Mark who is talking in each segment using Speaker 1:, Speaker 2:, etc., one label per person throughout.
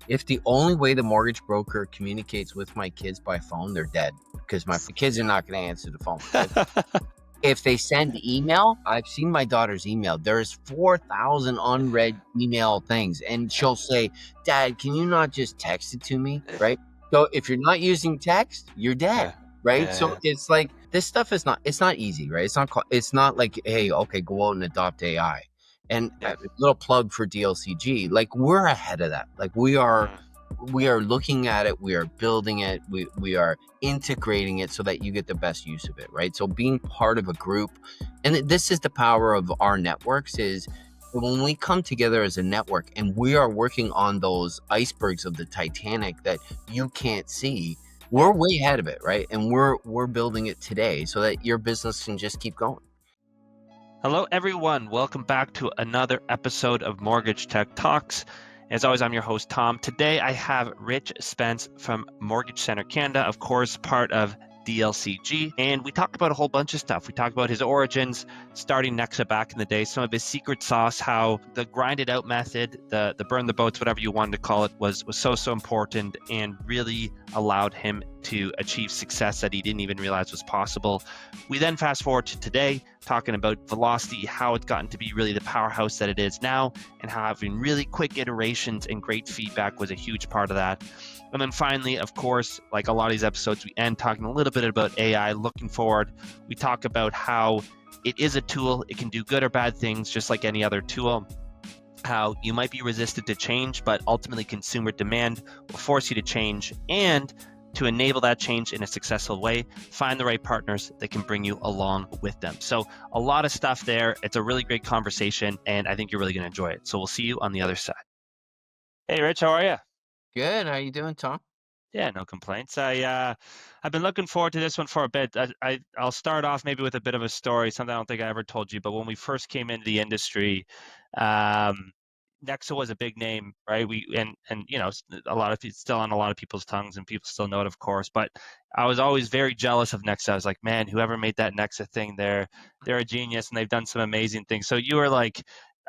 Speaker 1: If the only way the mortgage broker communicates with my kids by phone, they're dead because my kids are not going to answer the phone. If they send email, I've seen my daughter's email. There's 4,000 unread email things. And she'll say, Dad, can you not just text it to me? Right. So if you're not using text, you're dead. Right. So it's like this stuff it's not easy. Right. It's not like, hey, okay, go out and adopt AI. And a little plug for DLCG, like we're ahead of that. Like we are looking at it, we are building it, we are integrating it so that you get the best use of it, right? So being part of a group, and this is the power of our networks, is when we come together as a network and we are working on those icebergs of the Titanic that you can't see, we're way ahead of it, right? And we're building it today so that your business can just keep going.
Speaker 2: Hello, everyone. Welcome back to another episode of Mortgage Tech Talks. As always, I'm your host, Tom. Today, I have Rich Spence from Mortgage Center Canada, of course, part of DLCG. And we talked about a whole bunch of stuff. We talked about his origins, starting Nexxa back in the day, some of his secret sauce, how the grinded out method, the burn the boats, whatever you wanted to call it, was so important and really allowed him to achieve success that he didn't even realize was possible. We then fast forward to today, talking about Velocity, how it's gotten to be really the powerhouse that it is now, and how having really quick iterations and great feedback was a huge part of that. And then finally, of course, like a lot of these episodes, we end talking a little bit about AI, looking forward. We talk about how it is a tool. It can do good or bad things, just like any other tool. How you might be resistant to change, but ultimately consumer demand will force you to change. And to enable that change in a successful way, find the right partners that can bring you along with them. So a lot of stuff there. It's a really great conversation, and I think you're really going to enjoy it. So we'll see you on the other side. Hey, Rich, how are you?
Speaker 1: Good. How you doing, Tom?
Speaker 2: Yeah, no complaints. I've been looking forward to this one for a bit. I'll start off maybe with a bit of a story, something I don't think I ever told you. But when we first came into the industry, Nexxa was a big name, right? And you know, a lot of it's still on a lot of people's tongues, and people still know it, of course. But I was always very jealous of Nexxa. I was like, man, whoever made that Nexxa thing, they're a genius, and they've done some amazing things. So you were like,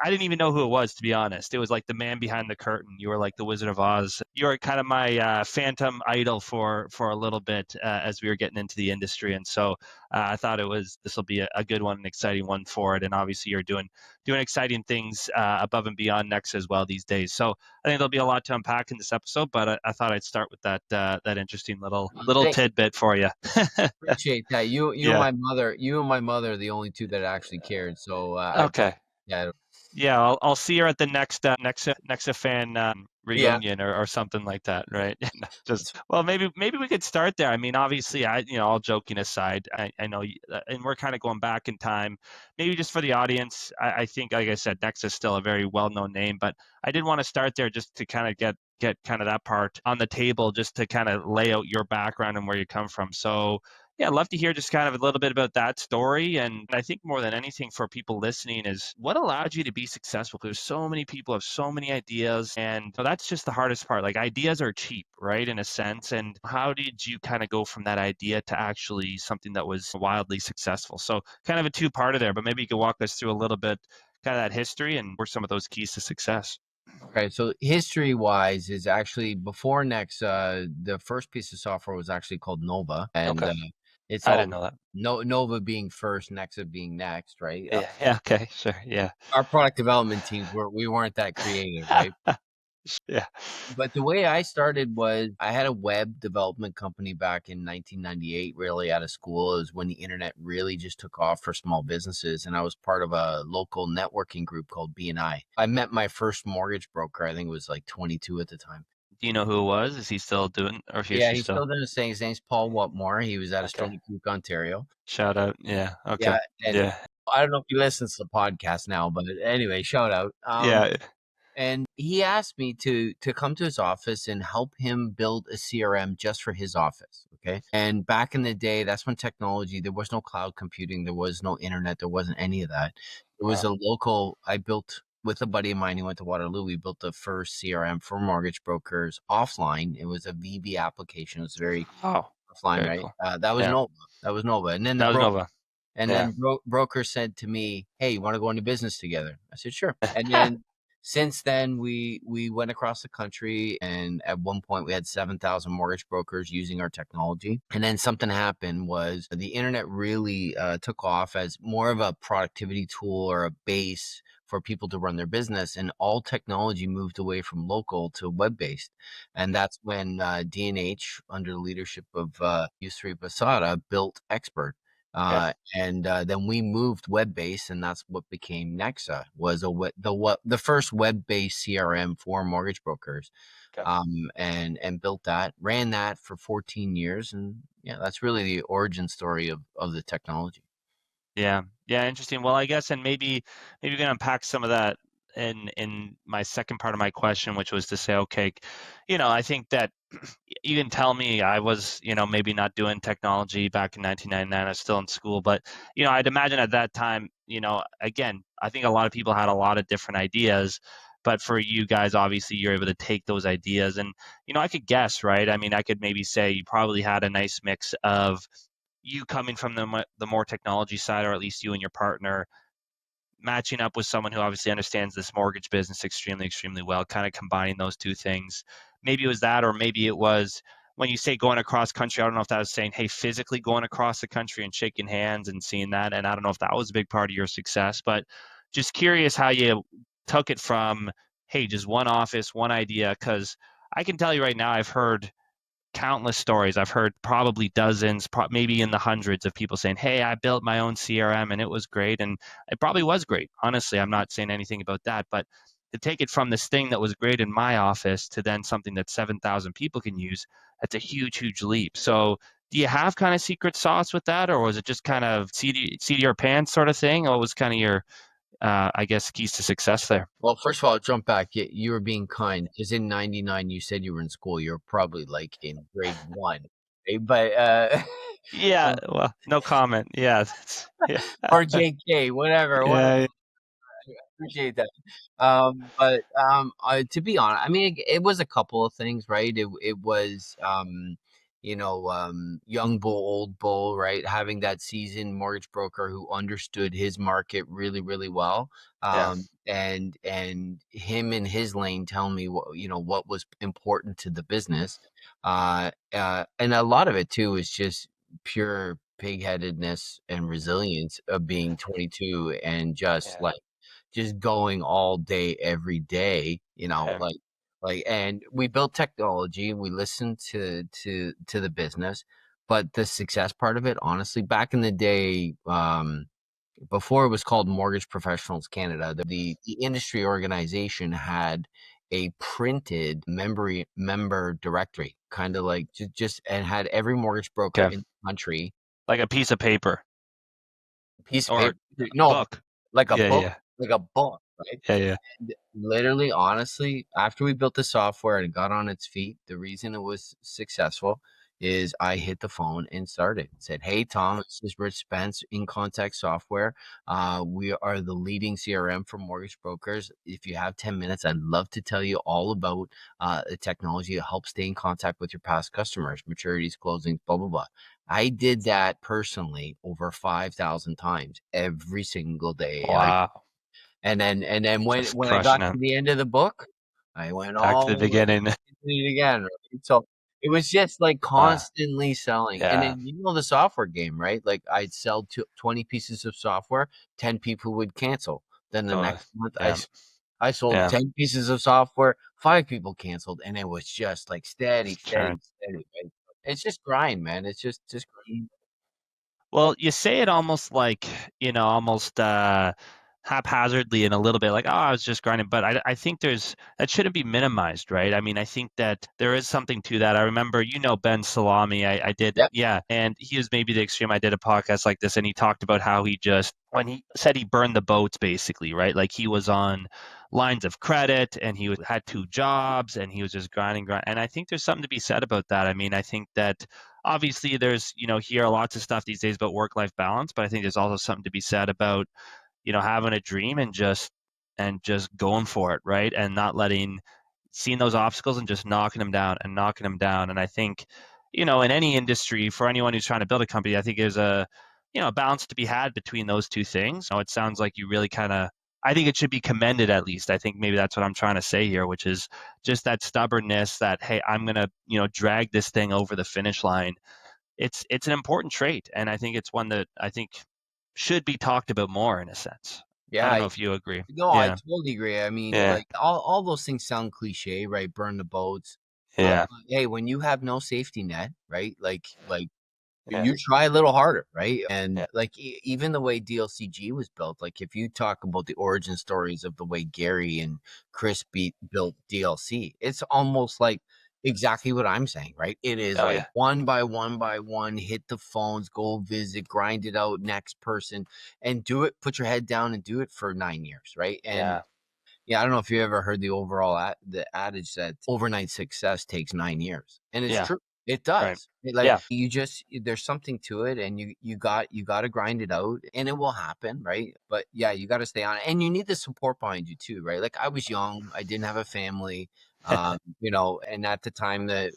Speaker 2: I didn't even know who it was, to be honest. It was like the man behind the curtain. You were like the Wizard of Oz. You were kind of my phantom idol for a little bit as we were getting into the industry. And so I thought this will be a good one, an exciting one for it. And obviously you're doing exciting things above and beyond Nexxa as well these days. So I think there'll be a lot to unpack in this episode, but I thought I'd start with that interesting little tidbit for you.
Speaker 1: Appreciate that. You and my mother are the only two that actually cared. So
Speaker 2: okay. Yeah, I'll see her at the next Nexxa fan reunion or something like that, right? Maybe we could start there. I mean, obviously, all joking aside, I know, and we're kind of going back in time. Maybe just for the audience, I think, like I said, Nexxa is still a very well-known name, but I did want to start there just to kind of get kind of that part on the table, just to kind of lay out your background and where you come from. So yeah, I'd love to hear just kind of a little bit about that story. And I think more than anything for people listening is what allowed you to be successful? Because so many people have so many ideas, and that's just the hardest part. Like, ideas are cheap, right, in a sense. And how did you kind of go from that idea to actually something that was wildly successful? So kind of a two-parter there, but maybe you could walk us through a little bit kind of that history and what are some of those keys to success.
Speaker 1: Okay, so history-wise is actually before Nexxa, the first piece of software was actually called Nova, and it's
Speaker 2: I didn't know that.
Speaker 1: Nova being first, Nexxa being next, right?
Speaker 2: Yeah. Okay. Sure. Yeah.
Speaker 1: Our product development teams we weren't that creative, right?
Speaker 2: Yeah.
Speaker 1: But the way I started was I had a web development company back in 1998, really out of school. It was when the internet really just took off for small businesses. And I was part of a local networking group called BNI. I met my first mortgage broker. I think it was like 22 at the time.
Speaker 2: Do you know who it was? Is he still doing, or is
Speaker 1: Yeah,
Speaker 2: he
Speaker 1: he's still doing the same. His name's Paul Watmore. He was out of Stony Creek, Ontario.
Speaker 2: Shout out. Yeah. Okay.
Speaker 1: Yeah. I don't know if he listens to the podcast now, but anyway, shout out.
Speaker 2: Yeah.
Speaker 1: And he asked me to come to his office and help him build a CRM just for his office. Okay. And back in the day, that's when technology, there was no cloud computing, there was no internet, there wasn't any of that. It was I built with a buddy of mine who went to Waterloo. We built the first CRM for mortgage brokers offline. It was a VB application. It was very offline, right? Cool. That was Nova. That was Nova. And then then broker said to me, "Hey, you want to go into business together?" I said, "Sure." And then Since then, we went across the country, and at one point we had 7,000 mortgage brokers using our technology. And then something happened was the internet really took off as more of a productivity tool or a base for people to run their business, and all technology moved away from local to web-based. And that's when D&H, under the leadership of Yusri Basada, built Expert.
Speaker 2: Okay.
Speaker 1: And then we moved web-based, and that's what became Nexxa, was the first web-based CRM for mortgage brokers.
Speaker 2: Okay.
Speaker 1: And built that, ran that for 14 years, and yeah, that's really the origin story of the technology.
Speaker 2: Yeah. Yeah. Interesting. Well, I guess, and maybe we can unpack some of that in my second part of my question, which was to say, okay, I think that you can tell me I was, maybe not doing technology back in 1999. I was still in school, but I'd imagine at that time, again, I think a lot of people had a lot of different ideas, but for you guys, obviously, you're able to take those ideas, and I could guess, right? I mean, I could maybe say you probably had a nice mix of you coming from the more technology side, or at least you and your partner matching up with someone who obviously understands this mortgage business extremely, extremely well, kind of combining those two things. Maybe it was that, or maybe it was when you say going across country, I don't know if that was saying, hey, physically going across the country and shaking hands and seeing that. And I don't know if that was a big part of your success, but just curious how you took it from, hey, just one office, one idea. Because I can tell you right now, I've heard countless stories. I've heard probably dozens, maybe in the hundreds of people saying, hey, I built my own CRM and it was great. And it probably was great. Honestly, I'm not saying anything about that. But to take it from this thing that was great in my office to then something that 7,000 people can use, that's a huge, huge leap. So do you have kind of secret sauce with that? Or was it just kind of seat of your pants sort of thing? Or was kind of your, I guess, keys to success there?
Speaker 1: Well, first of all, jump back. You were being kind, because in '99 you said you were in school. You're probably like in grade one, right? But
Speaker 2: Yeah, well, no comment. Yeah, yeah,
Speaker 1: or JK, whatever.
Speaker 2: yeah,
Speaker 1: Appreciate that. To be honest, I mean, it was a couple of things, right? It was, young bull, old bull, right? Having that seasoned mortgage broker who understood his market really, really well.
Speaker 2: yeah.
Speaker 1: And him in his lane telling me what was important to the business. And a lot of it too is just pure pigheadedness and resilience of being 22 and just
Speaker 2: Yeah.
Speaker 1: like just going all day, every day,
Speaker 2: Okay.
Speaker 1: and we built technology, we listened to the business, but the success part of it, honestly, back in the day, before it was called Mortgage Professionals Canada, the industry organization had a printed member directory, kind of like just and had every mortgage broker
Speaker 2: Okay.
Speaker 1: in the country,
Speaker 2: Like a piece of paper
Speaker 1: piece of
Speaker 2: or
Speaker 1: paper,
Speaker 2: a
Speaker 1: no,
Speaker 2: book.
Speaker 1: like a
Speaker 2: Yeah,
Speaker 1: book,
Speaker 2: yeah,
Speaker 1: right?
Speaker 2: yeah, yeah.
Speaker 1: Literally, honestly, after we built the software and it got on its feet, the reason it was successful is I hit the phone and started. Said, "Hey Tom, this is Rich Spence in Contact Software. We are the leading CRM for mortgage brokers. If you have 10 minutes, I'd love to tell you all about the technology that helps stay in contact with your past customers, maturities, closings, blah blah blah." I did that personally over 5,000 times every single day.
Speaker 2: Wow.
Speaker 1: And then
Speaker 2: Just
Speaker 1: when I
Speaker 2: crushing
Speaker 1: got
Speaker 2: it.
Speaker 1: to the end of the book, I went
Speaker 2: Back to
Speaker 1: all
Speaker 2: the
Speaker 1: the way
Speaker 2: beginning.
Speaker 1: to it again, right? So it was just like
Speaker 2: Wow.
Speaker 1: constantly selling. And
Speaker 2: Yeah.
Speaker 1: then the software game, right? Like I'd sell 20 pieces of software, 10 people would cancel. Then the
Speaker 2: Totally.
Speaker 1: next month
Speaker 2: Yeah.
Speaker 1: I sold
Speaker 2: Yeah.
Speaker 1: 10 pieces of software, 5 people canceled, and it was just like steady,
Speaker 2: Just churn.
Speaker 1: steady, steady. Right? It's just grind, man. It's just grind.
Speaker 2: Well, you say it almost like, almost haphazardly and a little bit like, oh, I was just grinding. But I think that shouldn't be minimized, right? I mean, I think that there is something to that. I remember, Ben Salami, I did,
Speaker 1: Yep.
Speaker 2: yeah. And he was maybe the extreme. I did a podcast like this and he talked about how when he said he burned the boats, basically, right? Like he was on lines of credit and had two jobs and he was just grinding. And I think there's something to be said about that. I mean, I think that obviously there's hear lots of stuff these days about work-life balance, but I think there's also something to be said about having a dream and just going for it, right? And not seeing those obstacles and just knocking them down and knocking them down. And I think in any industry, for anyone who's trying to build a company, I think there's a balance to be had between those two things. It sounds like you really kind of I think it should be commended at least. I think maybe that's what I'm trying to say here, which is just that stubbornness that, hey, I'm gonna, drag this thing over the finish line. It's an important trait, and I think it's one that I think should be talked about more in a sense. I don't
Speaker 1: Yeah,
Speaker 2: know if you agree.
Speaker 1: no, I
Speaker 2: Yeah.
Speaker 1: totally agree. I mean,
Speaker 2: Yeah.
Speaker 1: like all those things sound cliche, right? Burn the boats. But
Speaker 2: Yeah.
Speaker 1: hey, when you have no safety net, right? Like
Speaker 2: Yeah.
Speaker 1: you try a little harder, right?
Speaker 2: Yeah.
Speaker 1: And like even the way DLCG was built, like if you talk about the origin stories of the way Gary and Chris built DLC, it's almost like exactly what I'm saying, right? It is
Speaker 2: Oh
Speaker 1: like
Speaker 2: yeah.
Speaker 1: one by one by one, hit the phones, go visit, grind it out, next person, and do it. Put your head down and do it for 9 years, right? And
Speaker 2: Yeah.
Speaker 1: yeah, I don't know if you ever heard the adage that overnight success takes 9 years, and it's
Speaker 2: Yeah.
Speaker 1: true. It
Speaker 2: Right.
Speaker 1: does. Like
Speaker 2: Yeah.
Speaker 1: there's something to it, and you got to grind it out, and it will happen, right? But yeah, you got to stay on it, and you need the support behind you too, right? Like I was young, I didn't have a family, and at the time that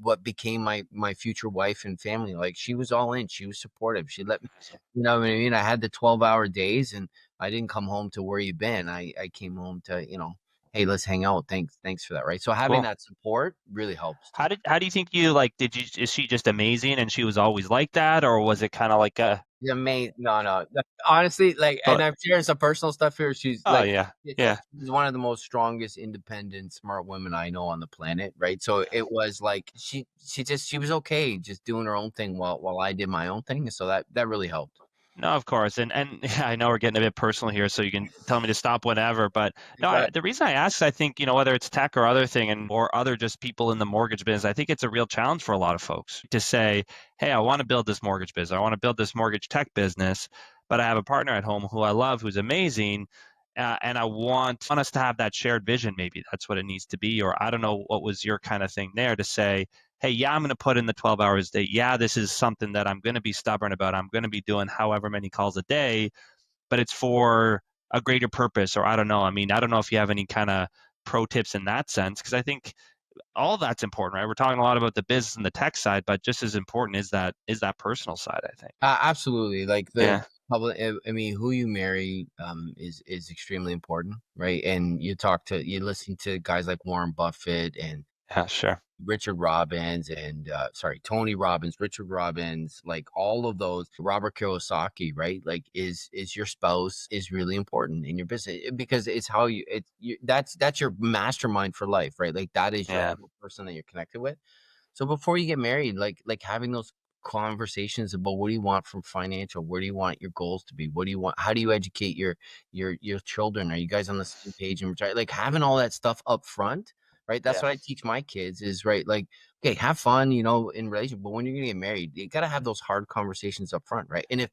Speaker 1: what became my future wife and family, like she was all in, she was supportive, she let me, you know what I mean? I had the 12-hour days, and I didn't come home to where you been. I came home to, hey, let's hang out. Thanks for that, right? So having
Speaker 2: Cool.
Speaker 1: that support really helps too.
Speaker 2: How do you think you like is she just amazing and she was always like that, or was it kind of like a
Speaker 1: Yeah, no, no. Honestly, like, and
Speaker 2: but
Speaker 1: I'm sharing some personal stuff here. She's
Speaker 2: oh
Speaker 1: like,
Speaker 2: yeah. Yeah.
Speaker 1: she's one of the most strongest, independent, smart women I know on the planet, right? So it was like she was okay, just doing her own thing while I did my own thing. So that really helped.
Speaker 2: No, of course, and yeah, I know we're getting a bit personal here, so you can tell me to stop whenever. But no,
Speaker 1: Exactly.
Speaker 2: the reason I ask, I think whether it's tech or other thing, and or other just people in the mortgage business, I think it's a real challenge for a lot of folks to say, "Hey, I want to build this mortgage business. I want to build this mortgage tech business, but I have a partner at home who I love, who's amazing, and I want us to have that shared vision. Maybe that's what it needs to be, or I don't know what was your kind of thing there to say." Hey, yeah, I'm going to put in the 12 hours a day. Yeah, this is something that I'm going to be stubborn about. I'm going to be doing however many calls a day, but it's for a greater purpose. Or I don't know. I mean, I don't know if you have any kind of pro tips in that sense, because I think all that's important, right? We're talking a lot about the business and the tech side, but just as important is that personal side, I think.
Speaker 1: Absolutely. Like the
Speaker 2: Yeah.
Speaker 1: public, I mean, who you marry is extremely important, right? And you listen to guys like Warren Buffett and
Speaker 2: Yeah, sure.
Speaker 1: Richard Robbins and Tony Robbins, Richard Robbins, like all of those, Robert Kiyosaki, right? Like is your spouse is really important in your business because it's how that's your mastermind for life, right? Like that is your
Speaker 2: Yeah.
Speaker 1: other person that you're connected with. So before you get married, like having those conversations about what do you want from financial, where do you want your goals to be, what do you want, how do you educate your children, are you guys on the same page, and like having all that stuff up front, right? That's
Speaker 2: Yeah.
Speaker 1: what I teach my kids is right, like, okay, have fun, in relationship, but when you're gonna get married, you gotta have those hard conversations up front, right? And if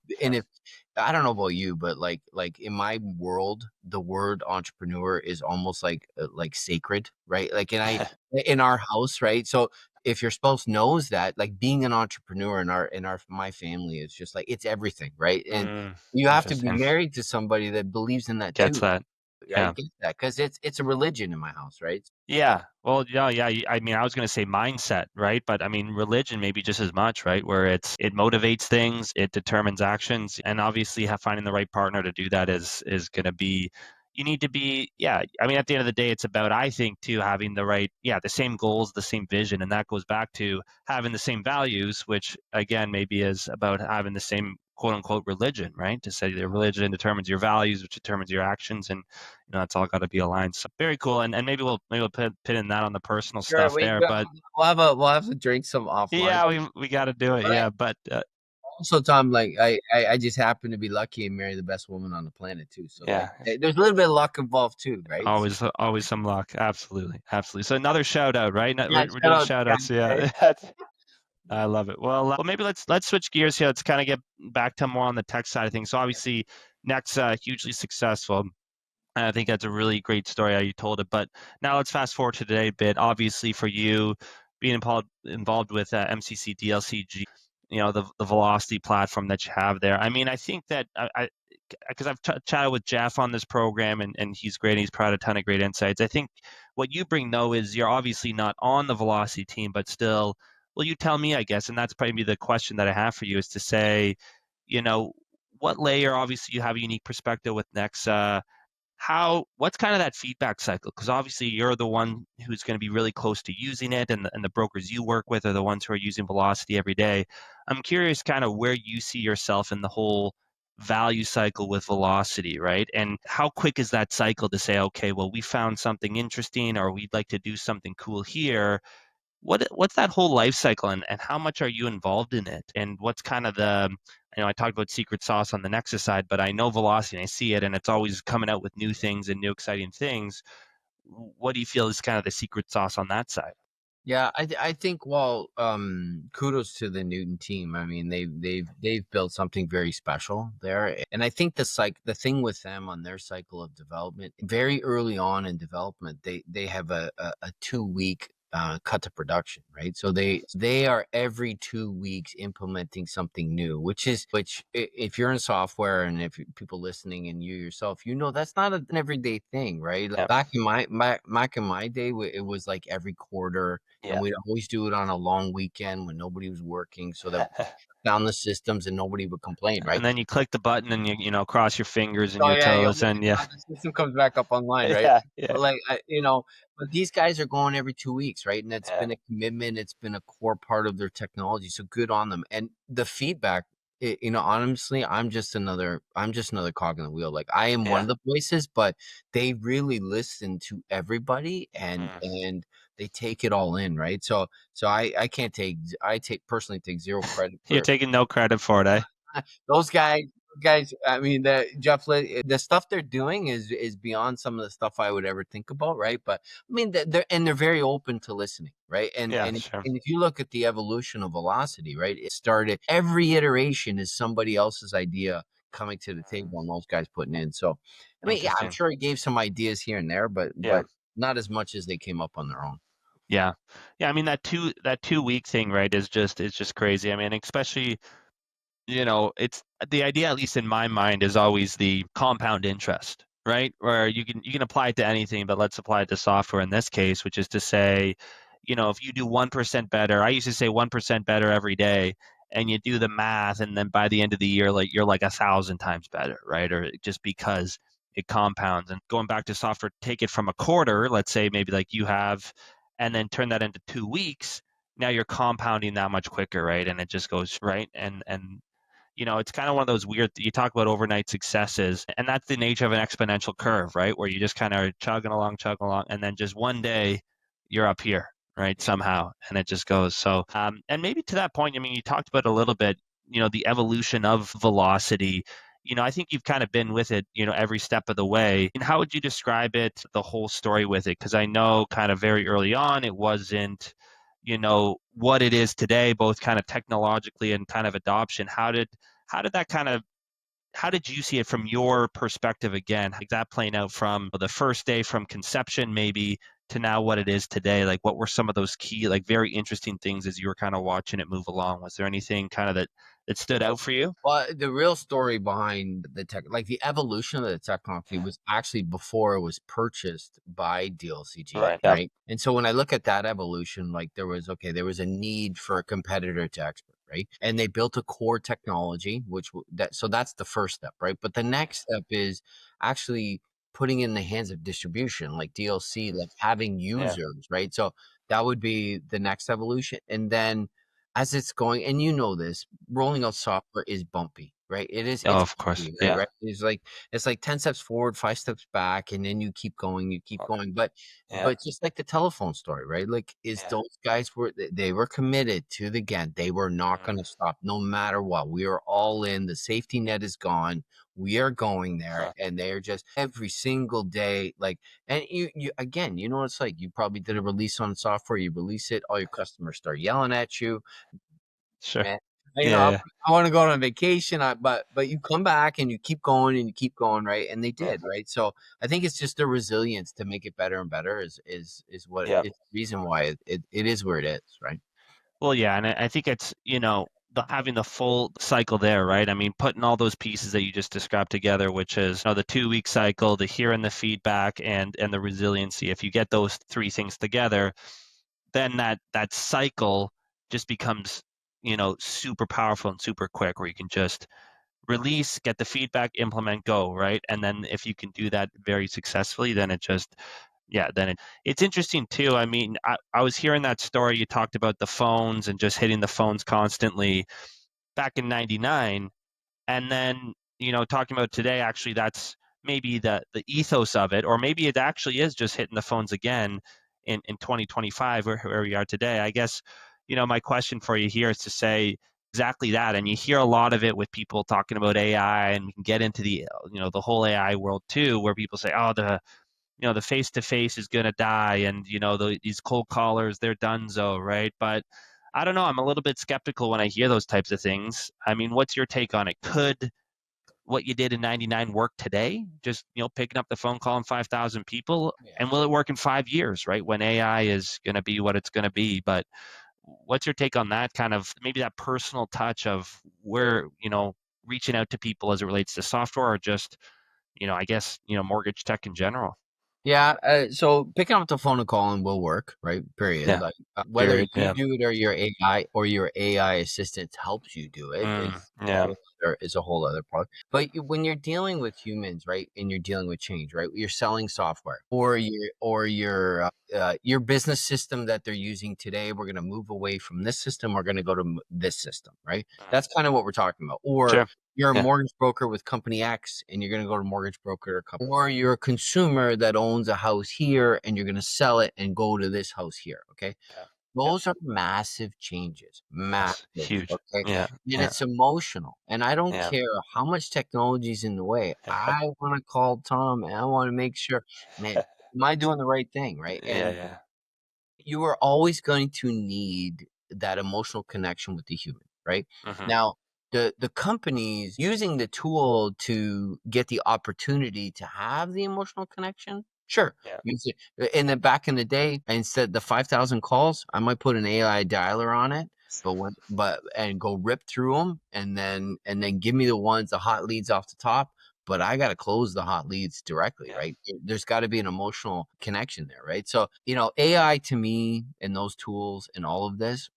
Speaker 1: I don't know about you, but like in my world, the word entrepreneur is almost like sacred, right? Like, and I in our house, right? So if your spouse knows that, like being an entrepreneur in our my family is just like it's everything, right? And you have to be
Speaker 2: Interesting.
Speaker 1: married to somebody that believes in that
Speaker 2: Gets
Speaker 1: too,
Speaker 2: that.
Speaker 1: right?
Speaker 2: Yeah.
Speaker 1: Get that because it's a religion in my house, right?
Speaker 2: Yeah. Well, yeah, yeah. I mean, I was going to say mindset, right? But I mean, religion maybe just as much, right? Where it motivates things, it determines actions, and obviously, finding the right partner to do that is going to be. You need to be, yeah. I mean, at the end of the day, it's about, I think, too, having the right, yeah, the same goals, the same vision, and that goes back to having the same values, which again maybe is about having the same quote unquote religion, right? To say your religion determines your values, which determines your actions, and that's all got to be aligned. So very cool, and maybe we'll pin in that on the personal
Speaker 1: Sure,
Speaker 2: stuff there. But
Speaker 1: we'll have to drink some offline.
Speaker 2: yeah, we got to do it.
Speaker 1: But I
Speaker 2: Yeah, but
Speaker 1: also, Tom, like I just happen to be lucky and marry the best woman on the planet too. So like,
Speaker 2: yeah,
Speaker 1: there's a little bit of luck involved too, right? So,
Speaker 2: always some luck. Absolutely, absolutely. So another shout out, right?
Speaker 1: yeah,
Speaker 2: We're
Speaker 1: shout
Speaker 2: doing
Speaker 1: out to
Speaker 2: shout outs.
Speaker 1: Canada,
Speaker 2: Yeah, I love it. Well, maybe let's switch gears here. Let's kind of get back to more on the tech side of things. So obviously, Nexxa hugely successful. And I think that's a really great story how you told it. But now let's fast forward to today a bit. Obviously, for you being involved with MCC, DLCG, the Velocity platform that you have there. I mean, I think that because I've chatted with Jeff on this program, and he's great. And he's provided a ton of great insights. I think what you bring though is you're obviously not on the Velocity team, but still, well, you tell me, I guess, and that's probably the question that I have for you is to say, you know, what layer? Obviously, you have a unique perspective with Nexa. what's kind of that feedback cycle? Because obviously you're the one who's going to be really close to using it, and the brokers you work with are the ones who are using Velocity every day. I'm curious kind of where you see yourself in the whole value cycle with Velocity, right? And how quick is that cycle to say, okay, well, we found something interesting, or we'd like to do something cool here. What's that whole life cycle, and how much are you involved in it? And what's kind of I talked about secret sauce on the Nexxa side, but I know Velocity and I see it, and it's always coming out with new things and new exciting things. What do you feel is kind of the secret sauce on that side?
Speaker 1: Yeah, I think, well, kudos to the Newton team. I mean, they've built something very special there, and I think the thing with them on their cycle of development, very early on in development, they have a 2 week cut to production, right? So they are every 2 weeks implementing something new, if you're in software, and if people listening and you yourself, that's not an everyday thing, right? Like
Speaker 2: Yeah,
Speaker 1: back in my day, it was like every quarter, and
Speaker 2: yeah.
Speaker 1: we'd always do it on a long weekend when nobody was working, so that we found the systems and nobody would complain, right?
Speaker 2: And then you click the button and you cross your fingers and
Speaker 1: Oh,
Speaker 2: your
Speaker 1: yeah, you
Speaker 2: toes,
Speaker 1: hope
Speaker 2: and
Speaker 1: to
Speaker 2: yeah,
Speaker 1: God the system comes back up online, right?
Speaker 2: yeah, yeah,
Speaker 1: But, like, but these guys are going every 2 weeks, right? And it's
Speaker 2: yeah,
Speaker 1: been a commitment, it's been a core part of their technology, so good on them. And the feedback, honestly, I'm just another cog in the wheel. Like, I am one
Speaker 2: yeah.
Speaker 1: of the voices, but they really listen to everybody, and
Speaker 2: Mm.
Speaker 1: they take it all in, right? So I personally take zero credit
Speaker 2: You're
Speaker 1: for
Speaker 2: taking no credit for it, eh?
Speaker 1: those guys. I mean, the stuff they're doing is beyond some of the stuff I would ever think about, right? But I mean, they're very open to listening, right? And
Speaker 2: Yeah,
Speaker 1: and
Speaker 2: sure.
Speaker 1: and if you look at the evolution of Velocity, right, it started, every iteration is somebody else's idea coming to the
Speaker 2: Mm.
Speaker 1: table, and those guys putting in. So, I mean, yeah, I'm
Speaker 2: Interesting.
Speaker 1: sure he gave some ideas here and there, but
Speaker 2: Yeah.
Speaker 1: not as much as they came up on their own.
Speaker 2: Yeah. Yeah, I mean that 2 week thing, right, is just crazy. I mean, especially, it's the idea, at least in my mind, is always the compound interest, right? Where you can apply it to anything, but let's apply it to software in this case, which is to say, if you do 1% better, I used to say 1% better every day, and you do the math, and then by the end of the year, like you're like 1,000 times better, right? Or just because it compounds. And going back to software, take it from a quarter, let's say maybe like you have, and then turn that into 2 weeks. Now you're compounding that much quicker, right? And it just goes right. And it's kind of one of those weird, you talk about overnight successes, and that's the nature of an exponential curve, right? Where you just kind of chugging along, and then just one day you're up here, right? Somehow, and it just goes. So, and maybe to that point, I mean, you talked about a little bit, the evolution of Velocity. I think you've kind of been with it, every step of the way. And how would you describe it, the whole story with it? Because I know kind of very early on, it wasn't, what it is today, both kind of technologically and kind of adoption. How did that kind of how did you see it from your perspective again? Like that playing out from the first day, from conception maybe, to now what it is today? Like what were some of those key, like very interesting things as you were kind of watching it move along? Was there anything kind of that stood out for you?
Speaker 1: Well, the real story behind the tech, like the evolution of the technology,
Speaker 2: Yeah.
Speaker 1: was actually before it was purchased by DLCG,
Speaker 2: Right. Yep.
Speaker 1: right? And so when I look at that evolution, like there was a need for a competitor to expert, right? And they built a core technology, so that's the first step, right? But the next step is actually putting in the hands of distribution, like DLC,
Speaker 2: Mm.
Speaker 1: like having
Speaker 2: Yeah.
Speaker 1: users, right? So that would be the next evolution. And then as it's going, and this, rolling out software is bumpy, right?
Speaker 2: Oh,
Speaker 1: It's
Speaker 2: of course.
Speaker 1: bumpy, right?
Speaker 2: Yeah.
Speaker 1: Right? It's like 10 steps forward, 5 steps back, and then you keep
Speaker 2: Oh,
Speaker 1: going.
Speaker 2: yeah.
Speaker 1: But just like the telephone story, right? Like, is
Speaker 2: Yeah.
Speaker 1: those guys they were committed to the end. They were not
Speaker 2: Mm.
Speaker 1: going to stop no matter what. We are all in. The safety net is gone. We are going there,
Speaker 2: Huh.
Speaker 1: and they're just every single day, like, and you again, what it's like. You probably did a release on software. You release it, all your customers start yelling at you,
Speaker 2: Sure.
Speaker 1: man.
Speaker 2: Yeah. Yeah.
Speaker 1: I want to go on a vacation, but you come back and you keep going and you keep going, right? And they
Speaker 2: Yeah.
Speaker 1: did, right? So I think it's just their resilience to make it better and better is what
Speaker 2: Yeah.
Speaker 1: is the reason why it is where it is, right?
Speaker 2: Well, yeah, and I think it's, having the full cycle there, right? I mean, putting all those pieces that you just described together, which is, the 2 week cycle, the hearing the feedback, and the resiliency. If you get those three things together, then that cycle just becomes, super powerful and super quick, where you can just release, get the feedback, implement, go, right? And then if you can do that very successfully, then it just, yeah, then it's interesting too. I mean, I was hearing that story. You talked about the phones and just hitting the phones constantly back in 99. And then, talking about today, actually, that's maybe the ethos of it, or maybe it actually is just hitting the phones again in 2025, where we are today. I guess, my question for you here is to say exactly that. And you hear a lot of it with people talking about AI, and we can get into the whole AI world too, where people say, oh, the face to face is going to die, and these cold callers, they're donezo, right? But I don't know, I'm a little bit skeptical when I hear those types of things. I mean, what's your take on it? Could what you did in 99 work today, just picking up the phone, calling 5,000 people?
Speaker 1: Yeah.
Speaker 2: And will it work in 5 years, right, when AI is going to be what it's going to be? But what's your take on that, kind of maybe that personal touch of where reaching out to people as it relates to software, or just I guess mortgage tech in general?
Speaker 1: Yeah, so picking up the phone and calling will work, right? Period.
Speaker 2: Yeah.
Speaker 1: Like whether
Speaker 2: Period.
Speaker 1: you
Speaker 2: Yeah.
Speaker 1: do it or your AI assistant helps you do it
Speaker 2: Yeah.
Speaker 1: is a whole other part. But when you're dealing with humans, right, and you're dealing with change, right, you're selling software or your business system that they're using today. We're going to move away from this system. We're going to go to this system, right? That's kind of what we're talking about. Or
Speaker 2: Sure.
Speaker 1: you're a
Speaker 2: Yeah.
Speaker 1: mortgage broker with company X and you're going to go to mortgage broker or you're a consumer that owns a house here and you're going to sell it and go to this house here. Okay.
Speaker 2: Yeah. Yep.
Speaker 1: Those are massive changes, massive.
Speaker 2: Yes. Huge.
Speaker 1: Okay.
Speaker 2: Yeah.
Speaker 1: And
Speaker 2: Yeah.
Speaker 1: it's emotional. And I don't
Speaker 2: Yeah.
Speaker 1: care how much technology is in the way. I want to call Tom and I want to make sure, man, am I doing the right thing? Right.
Speaker 2: Yeah.
Speaker 1: And
Speaker 2: Yeah.
Speaker 1: you are always going to need that emotional connection with the human, right?
Speaker 2: Hmm.
Speaker 1: Now, the companies using the tool to get the opportunity to have the emotional connection, sure.
Speaker 2: Yeah.
Speaker 1: Use it. And then back in the day, instead the 5,000 calls, I might put an AI dialer on it, and go rip through them, and then give me the hot leads off the top. But I got to close the hot leads directly,
Speaker 2: Yeah.
Speaker 1: right? There's got to be an emotional connection there, right? So, AI to me and those tools and all of this,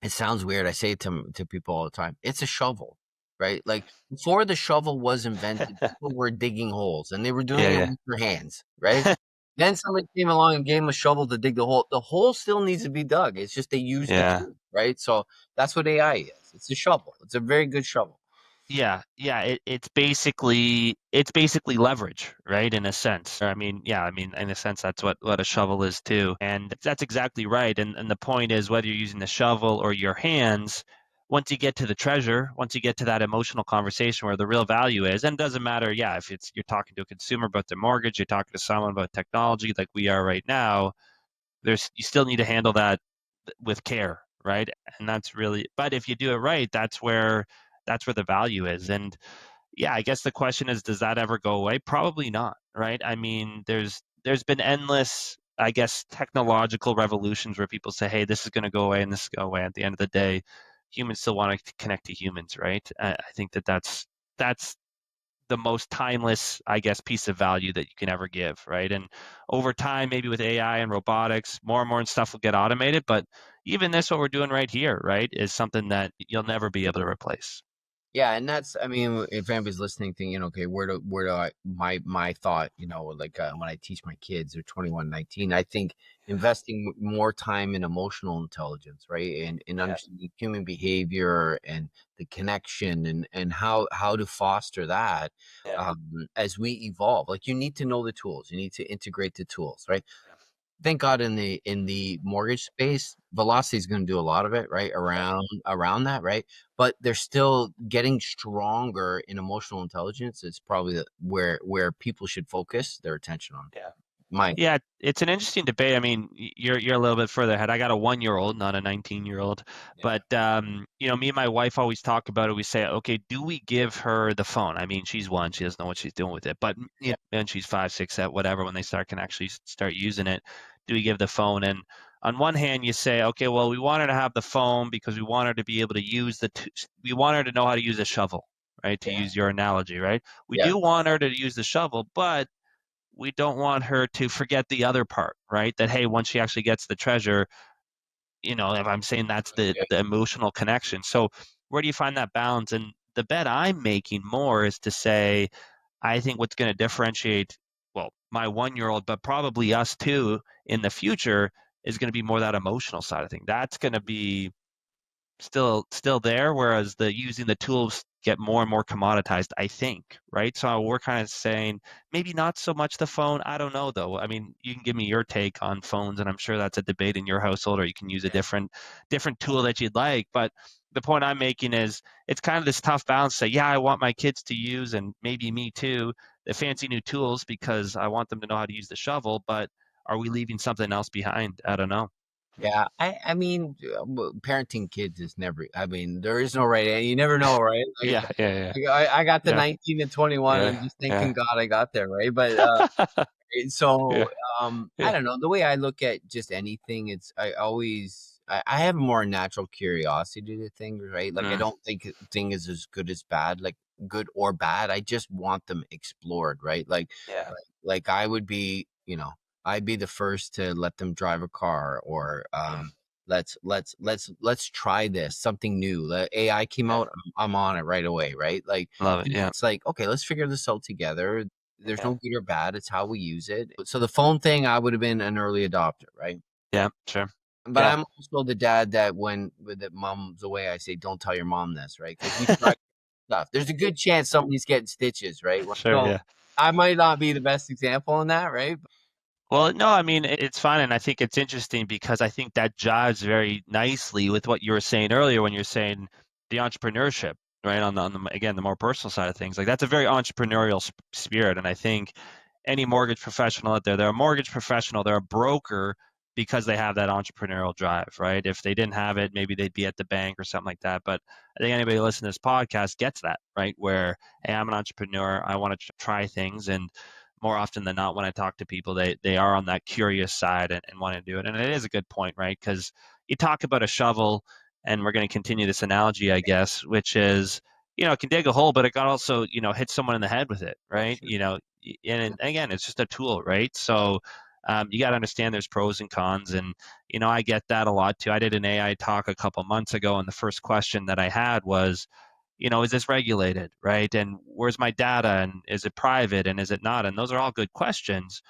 Speaker 1: it sounds weird. I say it to people all the time. It's a shovel, right? Like before the shovel was invented, people were digging holes and they were doing
Speaker 2: Yeah.
Speaker 1: it
Speaker 2: Yeah.
Speaker 1: with their hands, right? Then somebody came along and gave them a shovel to dig the hole. The hole still needs to be dug. It's just they use the
Speaker 2: Yeah.
Speaker 1: tool, right? So that's what AI is. It's a shovel. It's a very good shovel.
Speaker 2: Yeah, yeah, it's basically leverage, right? In a sense. I mean, yeah, I mean, in a sense, that's what a shovel is too. And that's exactly right. And the point is, whether you're using the shovel or your hands, once you get to the treasure, once you get to that emotional conversation where the real value is, and it doesn't matter, yeah, if it's you're talking to a consumer about their mortgage, you're talking to someone about technology like we are right now, you still need to handle that with care, right? And that's really, but if you do it right, that's where the value is. And yeah, I guess the question is, does that ever go away? Probably not, right? I mean, there's been endless, I guess, technological revolutions where people say, hey, this is going to go away and this is going to go away. At the end of the day, humans still want to connect to humans, right? I think that's the most timeless, I guess, piece of value that you can ever give, right? And over time, maybe with AI and robotics, more and more stuff will get automated. But even this, what we're doing right here, right, is something that you'll never be able to replace.
Speaker 1: Yeah, and that's, I mean, if anybody's listening, thinking, okay, where do my thought, like when I teach my kids, they're 21, 19, I think investing more time in emotional intelligence, right, and
Speaker 2: Yeah,
Speaker 1: understanding human behavior and the connection and how to foster that
Speaker 2: yeah,
Speaker 1: as we evolve. Like you need to know the tools, you need to integrate the tools, right? Thank God in the mortgage space, Velocity is going to do a lot of it, right?
Speaker 2: yeah,
Speaker 1: Around that, right? But they're still getting stronger in emotional intelligence. It's probably where people should focus their attention on.
Speaker 2: yeah.
Speaker 1: My
Speaker 2: Yeah, it's an interesting debate. I mean, you're a little bit further ahead. I got a 1-year-old, not a 19-year-old.
Speaker 1: Yeah,
Speaker 2: But me and my wife always talk about it. We say, okay, do we give her the phone? I mean, she's one, she doesn't know what she's doing with it. But
Speaker 1: yeah,
Speaker 2: and she's 5, 6, 7, whatever. When they can actually start using it, do we give the phone? And on one hand, you say, okay, well, we want her to have the phone because we want her to be able to use we want her to know how to use a shovel, right? To
Speaker 1: yeah,
Speaker 2: use your analogy, right? We
Speaker 1: yeah,
Speaker 2: do want her to use the shovel, but we don't want her to forget the other part, right? That, hey, once she actually gets the treasure, if I'm saying that's the
Speaker 1: yeah.
Speaker 2: the emotional connection. So where do you find that balance? And the bet I'm making more is to say, I think what's going to differentiate, well, my 1-year-old, but probably us too in the future is going to be more that emotional side of things. That's going to be still there, whereas the using the tools get more and more commoditized, I think, right? So we're kind of saying maybe not so much the phone. I don't know though. I mean, you can give me your take on phones, and I'm sure that's a debate in your household, or you can use a different tool that you'd like. But the point I'm making is it's kind of this tough balance to say, yeah, I want my kids to use, and maybe me too, the fancy new tools because I want them to know how to use the shovel, but are we leaving something else behind? I don't know.
Speaker 1: Yeah, I mean, parenting kids is never. I mean, there is no right. You never know, right? Like,
Speaker 2: Yeah, yeah,
Speaker 1: I got the
Speaker 2: yeah,
Speaker 1: 19 to 21.
Speaker 2: yeah,
Speaker 1: I'm just thanking
Speaker 2: yeah,
Speaker 1: God I got there, right? But
Speaker 2: yeah,
Speaker 1: so I
Speaker 2: yeah.
Speaker 1: don't know. The way I look at just anything, it's I have more natural curiosity to things, right? Like I
Speaker 2: Mm,
Speaker 1: don't think a thing is as good as bad, like good or bad. I just want them explored, right?
Speaker 2: yeah,
Speaker 1: Like I would be, I'd be the first to let them drive a car or
Speaker 2: mm,
Speaker 1: let's try this something new. The AI came
Speaker 2: yeah.
Speaker 1: out, I'm on it right away, right? Like
Speaker 2: Love it. Yeah,
Speaker 1: it's like, okay, let's figure this out together. There's
Speaker 2: yeah,
Speaker 1: no good or bad. It's how we use it. So the phone thing, I would have been an early adopter, right?
Speaker 2: yeah, sure.
Speaker 1: But
Speaker 2: Yeah,
Speaker 1: I'm also the dad that when with the mom's away, I say, don't tell your mom this, right? Because we try stuff. There's a good chance somebody's getting stitches, right?
Speaker 2: sure.
Speaker 1: So
Speaker 2: Yeah.
Speaker 1: I might not be the best example in that, right?
Speaker 2: Well, no, I mean, it's fine. And I think it's interesting because I think that jives very nicely with what you were saying earlier when you're saying the entrepreneurship, right? Again, the more personal side of things. Like that's a very entrepreneurial spirit. And I think any mortgage professional out there, they're a mortgage professional, they're a broker because they have that entrepreneurial drive, right? If they didn't have it, maybe they'd be at the bank or something like that. But I think anybody listening to this podcast gets that, right? Where, hey, I'm an entrepreneur, I want to try things. And more often than not, when I talk to people, they are on that curious side and want to do it. And it is a good point, right? Because you talk about a shovel, and we're going to continue this analogy, I guess, which is, it can dig a hole, but it can also, hit someone in the head with it, right?
Speaker 1: Sure.
Speaker 2: And again, it's just a tool, right? So you got to understand there's pros and cons. And, I get that a lot too. I did an AI talk a couple months ago, and the first question that I had was, is this regulated, right? And where's my data? And is it private? And is it not? And those are all good questions.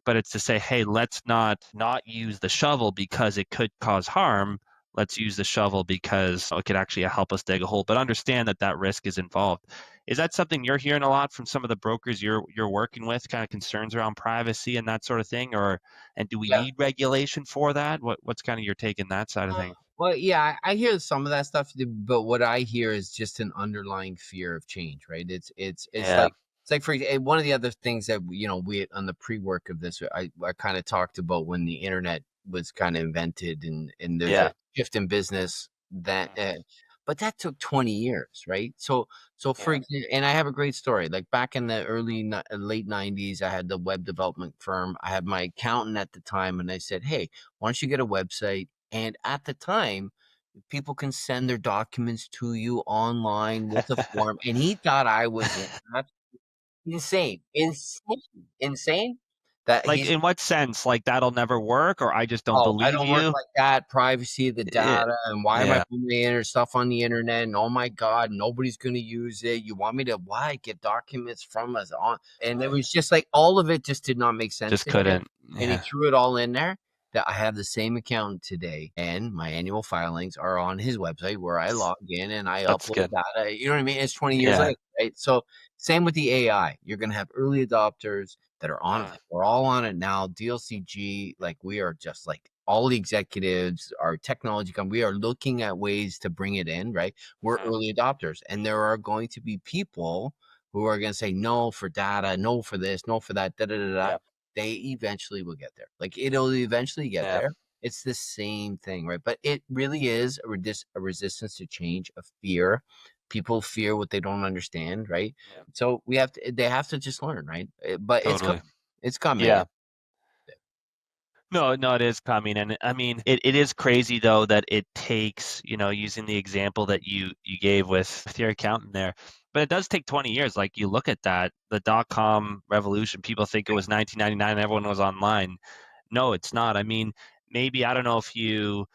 Speaker 2: But it's to say, hey, let's not use the shovel because it could cause harm. Let's use the shovel because it could actually help us dig a hole. But understand that that risk is involved. Is that something you're hearing a lot from some of the brokers you're working with? Kind of concerns around privacy and that sort of thing, and do we
Speaker 1: Yeah.
Speaker 2: need regulation for that? What's kind of your take in that side of things?
Speaker 1: Well, yeah, I hear some of that stuff, but what I hear is just an underlying fear of change, right?
Speaker 2: Yeah,
Speaker 1: It's like one of the other things that we on the pre-work of this, I kind of talked about when the internet was kind of invented, and there's
Speaker 2: yeah,
Speaker 1: a shift in business that, but that took 20 years, right? So for
Speaker 2: yeah,
Speaker 1: example, and I have a great story. Like back in the late 90s, I had the web development firm. I had my accountant at the time, and I said, "Hey, why don't you get a website?" And at the time, people can send their documents to you online with a form. And he thought I was insane, insane, insane. That
Speaker 2: Like,
Speaker 1: he's
Speaker 2: in what sense? Like, that'll never work, or I just don't
Speaker 1: Oh, I
Speaker 2: believe
Speaker 1: don't work
Speaker 2: you?
Speaker 1: like that. Privacy of the
Speaker 2: Eh,
Speaker 1: data, and why am I
Speaker 2: yeah,
Speaker 1: putting the stuff on the internet? And oh my God, nobody's gonna use it. You want me to why get documents from us on? And it was just like all of it just did not make sense
Speaker 2: just
Speaker 1: to him.
Speaker 2: couldn't.
Speaker 1: And he
Speaker 2: Yeah,
Speaker 1: threw it all in there. That I have the same account today, and my annual filings are on his website where I log in and I
Speaker 2: that's
Speaker 1: upload
Speaker 2: good.
Speaker 1: data. You know what I mean? It's 20 years
Speaker 2: Yeah,
Speaker 1: later, right? So same with the AI. You're gonna have early adopters that are on it.
Speaker 2: mm,
Speaker 1: We're all on it now. DLCG, like we are just like all the executives, our technology company, we are looking at ways to bring it in, right? We're
Speaker 2: mhm,
Speaker 1: early adopters. And there are going to be people who are going to say no for data, no for this, no for that, da da da da.
Speaker 2: yeah,
Speaker 1: They eventually will get there. Like it'll eventually get
Speaker 2: yeah,
Speaker 1: there. It's the same thing, right? But it really is a resistance to change, a fear. People fear what they don't understand, right?
Speaker 2: yeah,
Speaker 1: So they have to just learn, right? But it's
Speaker 2: totally.
Speaker 1: coming. It's coming.
Speaker 2: Yeah. No, no, it is coming, and I mean, it is crazy though that it takes, using the example that you gave with your accountant there, but it does take 20 years. Like you look at that, the dot-com revolution, people think it was 1999 and everyone was online. No, it's not. I mean, maybe I don't know if you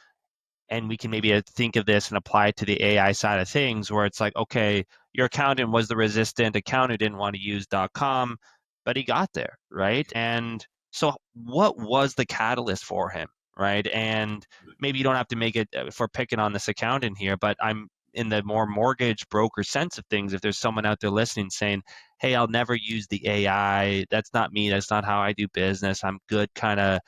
Speaker 2: and we can maybe think of this and apply it to the AI side of things where it's like, okay, your accountant was the resistant account who didn't want to use .com, but he got there, right? And so what was the catalyst for him, right? And maybe you don't have to make it for picking on this accountant here, but I'm in the more mortgage broker sense of things. If there's someone out there listening saying, hey, I'll never use the AI, that's not me, that's not how I do business, I'm good kind of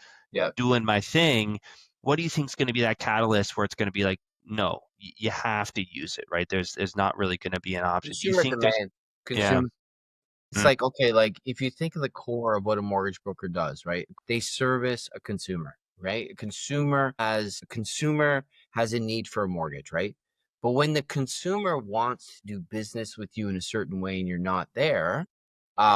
Speaker 2: doing my thing, what do you think is going to be that catalyst where it's going to be like, no, you have to use it, right? There's not really going to be an option. Do you
Speaker 1: Consumer
Speaker 2: think there's,
Speaker 1: demand.
Speaker 2: yeah,
Speaker 1: Consumer. It's like, okay, like if you think of the core of what a mortgage broker does, right? They service a consumer, right? A consumer has a need for a mortgage, right? But when the consumer wants to do business with you in a certain way and you're not there,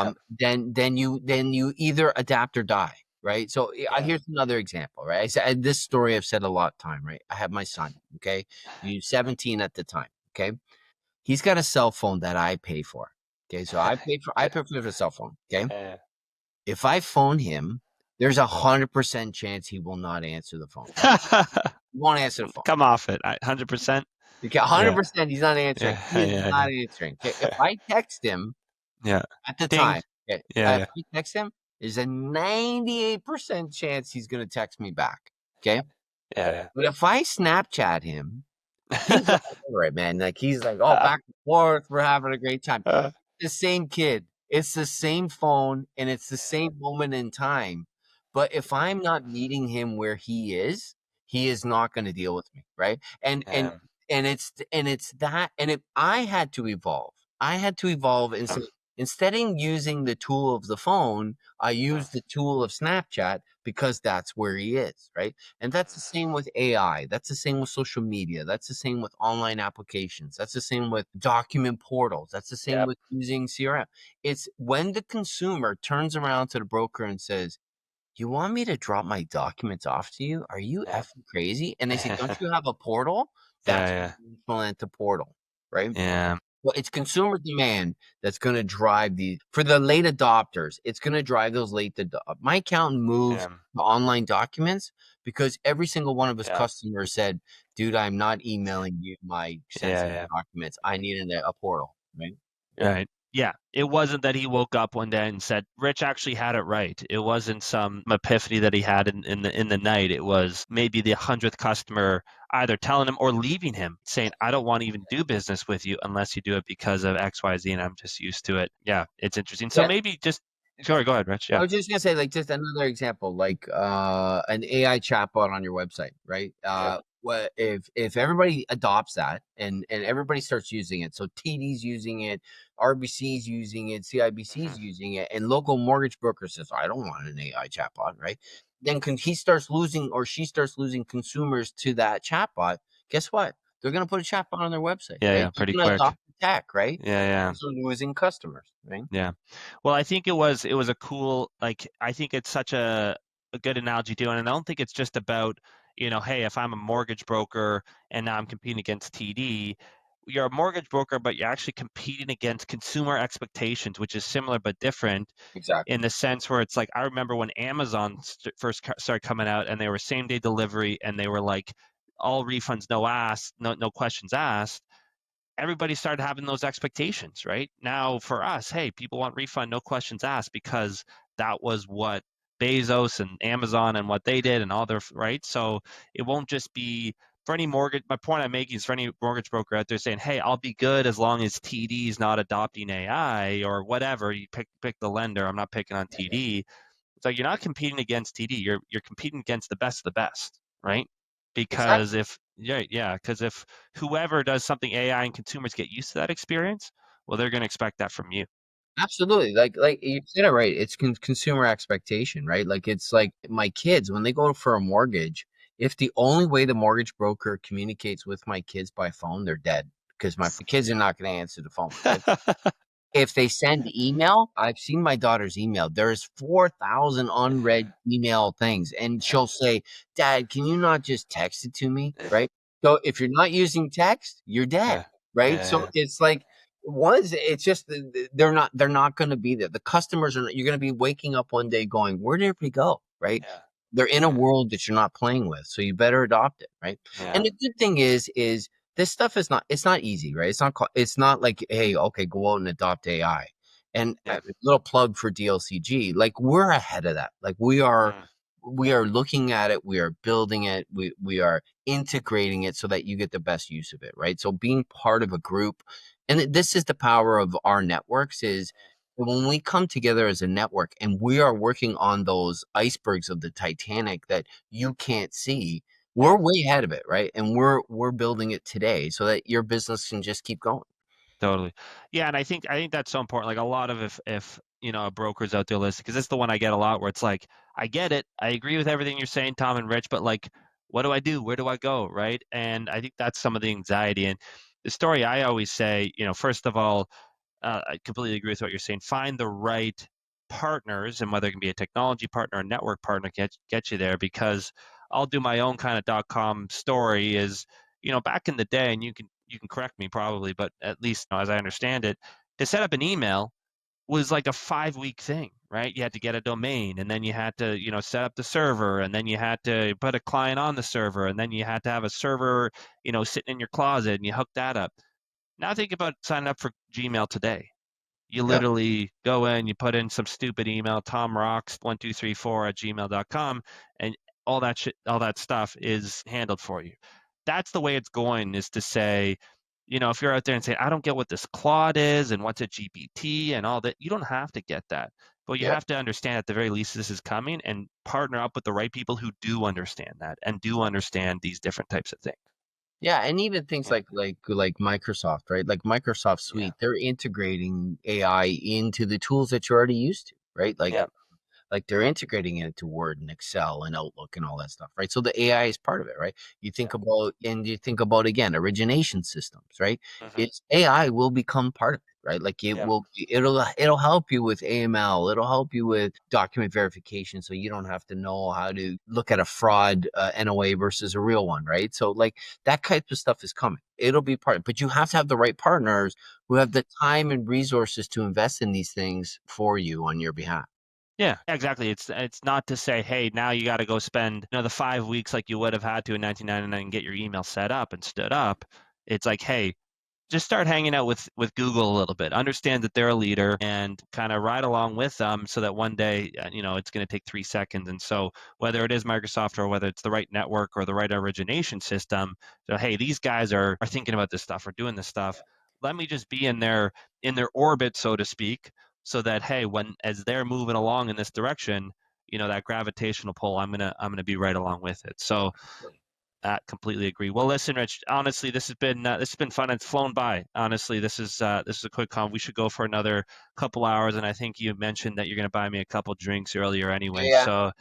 Speaker 2: yeah,
Speaker 1: then you either adapt or die, right? So
Speaker 2: yeah,
Speaker 1: here's another example, right? This story I've said a lot of time, right? I have my son, okay? He's 17 at the time, okay? He's got a cell phone that I pay for. Okay, so I
Speaker 2: yeah,
Speaker 1: pay for the cell phone. Okay,
Speaker 2: yeah,
Speaker 1: if I phone him, there's 100% chance he will not answer the phone.
Speaker 2: yeah.
Speaker 1: He won't answer the phone.
Speaker 2: Come off it, 100%.
Speaker 1: Okay,
Speaker 2: Yeah,
Speaker 1: 100% he's not answering.
Speaker 2: yeah,
Speaker 1: He is
Speaker 2: yeah,
Speaker 1: not answering. Okay, if I text him
Speaker 2: yeah.
Speaker 1: at the
Speaker 2: Ding.
Speaker 1: time, okay,
Speaker 2: Yeah,
Speaker 1: if
Speaker 2: yeah,
Speaker 1: I text him, there's a 98% chance he's gonna text me back. Okay,
Speaker 2: yeah,
Speaker 1: but if I Snapchat him, he's
Speaker 2: yeah.
Speaker 1: all over it, man. Like he's like, oh, back and forth, we're having a great time. The same kid. It's the same phone and it's the same moment in time. But if I'm not meeting him where he is not going to deal with me, right? And and
Speaker 2: yeah,
Speaker 1: and it's that and if I had to evolve. I had to evolve and say instead of using the tool of the phone, I use the tool of Snapchat because that's where he is, right? And that's the same with AI. That's the same with social media. That's the same with online applications. That's the same with document portals. That's the same
Speaker 2: yep,
Speaker 1: with using CRM. It's when the consumer turns around to the broker and says, you want me to drop my documents off to you? Are you
Speaker 2: yep.
Speaker 1: effing crazy? And they say, don't you have a portal?
Speaker 2: Yeah,
Speaker 1: That's
Speaker 2: yeah,
Speaker 1: when you implement the portal, right?
Speaker 2: yeah,
Speaker 1: Well, it's consumer demand that's going to drive for the late adopters. It's going to drive those my accountant moved
Speaker 2: yeah,
Speaker 1: to online documents because every single one of his
Speaker 2: yeah,
Speaker 1: customers said, dude, I'm not emailing you my
Speaker 2: yeah,
Speaker 1: sensitive
Speaker 2: yeah.
Speaker 1: documents. I need a portal, right?
Speaker 2: Right. Yeah. It wasn't that he woke up one day and said, Rich actually had it right. It wasn't some epiphany that he had in the night. It was maybe the 100th customer either telling him or leaving him, saying, I don't want to even do business with you unless you do it because of XYZ and I'm just used to it. Yeah, it's interesting. So
Speaker 1: Yeah.
Speaker 2: maybe just sorry, go ahead, Rich.
Speaker 1: I
Speaker 2: Yeah.
Speaker 1: was just gonna say, like, just another example, like an AI chatbot on your website, right?
Speaker 2: Yeah.
Speaker 1: What if everybody adopts that and everybody starts using it? So TD's using it, RBC's using it, CIBC's
Speaker 2: Mhm.
Speaker 1: using it, and local mortgage broker says, I don't want an AI chatbot, right? Then he starts losing or she starts losing consumers to that chatbot. Guess what? They're gonna put a chatbot on their website,
Speaker 2: Yeah,
Speaker 1: right?
Speaker 2: yeah,
Speaker 1: They're
Speaker 2: pretty
Speaker 1: gonna
Speaker 2: quick.
Speaker 1: adopt the tech, right?
Speaker 2: Yeah, yeah.
Speaker 1: So losing customers, right?
Speaker 2: Yeah. Well, I think it was a cool, like, I think it's such a good analogy too. And I don't think it's just about, hey, if I'm a mortgage broker and now I'm competing against TD, you're a mortgage broker, but you're actually competing against consumer expectations, which is similar but different
Speaker 1: Exactly.
Speaker 2: in the sense where it's like, I remember when Amazon first started coming out and they were same day delivery and they were like, all refunds, no questions asked, everybody started having those expectations, right? Now for us, hey, people want refund, no questions asked, because that was what Bezos and Amazon and what they did and all their, right? So it won't just be for any mortgage. My point I'm making is for any mortgage broker out there saying, hey, I'll be good as long as TD is not adopting AI or whatever. You pick the lender. I'm not picking on TD. So you're not competing against TD. You're competing against the best of the best, right? Because
Speaker 1: Exactly.
Speaker 2: if whoever does something AI and consumers get used to that experience, well, they're going to expect that from you.
Speaker 1: Absolutely. Like you said it right. It's consumer expectation, right? Like it's like my kids when they go for a mortgage, if the only way the mortgage broker communicates with my kids by phone, they're dead because my kids are not going to answer the phone, right? If they send email, I've seen my daughter's email. There's 4,000 unread email things. And she'll say, Dad, can you not just text it to me? Right. So if you're not using text, you're dead.
Speaker 2: Yeah,
Speaker 1: Right. So
Speaker 2: yeah,
Speaker 1: it's like it's just they're not going to be there. The customers are you're going to be waking up one day going, where did everybody go? Right.
Speaker 2: yeah,
Speaker 1: They're in a
Speaker 2: yeah,
Speaker 1: world that you're not playing with. So you better adopt it. Right.
Speaker 2: yeah,
Speaker 1: And the good thing is this stuff is not, it's not easy, right? It's not like, hey, okay, go out and adopt AI. And
Speaker 2: Yeah.
Speaker 1: a little plug for DLCG, like we're ahead of that. Like
Speaker 2: Mm,
Speaker 1: we are looking at it, we are building it, we are integrating it so that you get the best use of it, right? So being part of a group, and this is the power of our networks, is when we come together as a network and we are working on those icebergs of the Titanic that you can't see, we're way ahead of it, right? And we're building it today so that your business can just keep going.
Speaker 2: totally. Yeah, and I think that's so important. Like a lot of if brokers out there listening, because it's the one I get a lot where it's like, I get it, I agree with everything you're saying, Tom and Rich, but like, what do I do? Where do I go? Right? And I think that's some of the anxiety. And the story I always say, first of all, I completely agree with what you're saying. Find the right partners, and whether it can be a technology partner or a network partner, get you there. Because I'll do my own kind of .com story. Is back in the day, and you can correct me probably, but at least as I understand it, to set up an email was like a 5-week thing, right? You had to get a domain, and then you had to set up the server, and then you had to put a client on the server, and then you had to have a server sitting in your closet, and you hook that up. Now think about signing up for Gmail today. You
Speaker 1: Yeah.
Speaker 2: literally go in, you put in some stupid email, tomrocks1234@gmail.com, and all that shit, all that stuff is handled for you. That's the way it's going, is to say, if you're out there and say, I don't get what this Claude is and what's a GPT and all that, you don't have to get that. But you
Speaker 1: Yeah.
Speaker 2: have to understand at the very least this is coming, and partner up with the right people who do understand that and do understand these different types of things.
Speaker 1: Yeah, and even things
Speaker 2: Yeah.
Speaker 1: like Microsoft, right? Like Microsoft
Speaker 2: Yeah.
Speaker 1: Suite, they're integrating AI into the tools that you're already used to, right?
Speaker 2: Yeah.
Speaker 1: Like they're integrating it into Word and Excel and Outlook and all that stuff, right? So the AI is part of it, right?
Speaker 2: Yeah.
Speaker 1: You think about again, origination systems, right?
Speaker 2: Hmm.
Speaker 1: It's AI will become part of it, right? Like
Speaker 2: Yeah.
Speaker 1: it'll help you with AML, it'll help you with document verification, so you don't have to know how to look at a fraud NOA versus a real one, right? So like that type of stuff is coming. It'll be part, but you have to have the right partners who have the time and resources to invest in these things for you on your behalf.
Speaker 2: Yeah, exactly. It's not to say, hey, now you got to go spend the 5 weeks like you would have had to in 1999 and get your email set up and stood up. It's like, hey, just start hanging out with Google a little bit. Understand that they're a leader and kind of ride along with them, so that one day, it's going to take 3 seconds. And so whether it is Microsoft or whether it's the right network or the right origination system, so hey, these guys are thinking about this stuff or doing this stuff. Let me just be in their orbit, so to speak, so that hey, when as they're moving along in this direction, that gravitational pull, I'm gonna be right along with it. So completely agree. Well, listen, Rich. Honestly, this has been fun. It's flown by. Honestly, this is a quick con. We should go for another couple hours, and I think you mentioned that you're going to buy me a couple drinks earlier
Speaker 1: Yeah,
Speaker 2: anyway.
Speaker 1: yeah.
Speaker 2: So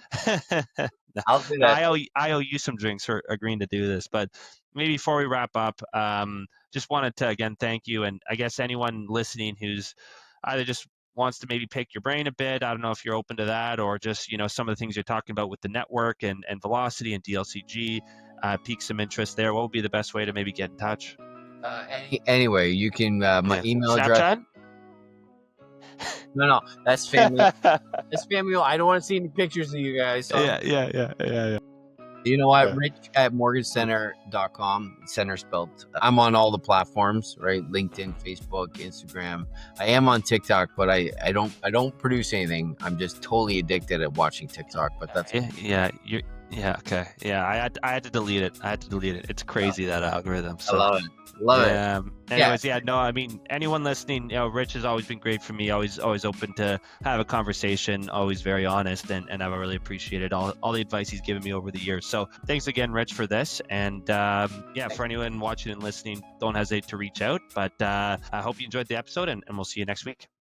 Speaker 2: no,
Speaker 1: I'll do
Speaker 2: no,
Speaker 1: that.
Speaker 2: I owe you some drinks for agreeing to do this. But maybe before we wrap up, just wanted to again thank you, and I guess anyone listening who's either just wants to maybe pick your brain a bit. I don't know if you're open to that, or just some of the things you're talking about with the network and velocity and DLCG, pique some interest there. What would be the best way to maybe get in touch?
Speaker 1: Anyway, you can my
Speaker 2: Yeah,
Speaker 1: email address.
Speaker 2: Snapchat.
Speaker 1: No, no, that's family. That's family. I don't want to see any pictures of you guys. So
Speaker 2: Yeah, yeah, yeah, yeah, yeah.
Speaker 1: you know what?
Speaker 2: Yeah.
Speaker 1: Rich at mortgagecenter.com. Center spelled. I'm on all the platforms, right? LinkedIn, Facebook, Instagram. I am on TikTok, but I don't produce anything. I'm just totally addicted at watching TikTok. But that's
Speaker 2: Yeah, okay. Yeah, I had to delete it. It's crazy, that algorithm.
Speaker 1: I
Speaker 2: So
Speaker 1: love it. Love it.
Speaker 2: yeah.
Speaker 1: Yeah.
Speaker 2: Anyways, yeah, no, I mean, anyone listening, Rich has always been great for me. Always open to have a conversation. Always very honest, and I've really appreciated all the advice he's given me over the years. So thanks again, Rich, for this. And yeah, for anyone watching and listening, don't hesitate to reach out. But I hope you enjoyed the episode, and we'll see you next week.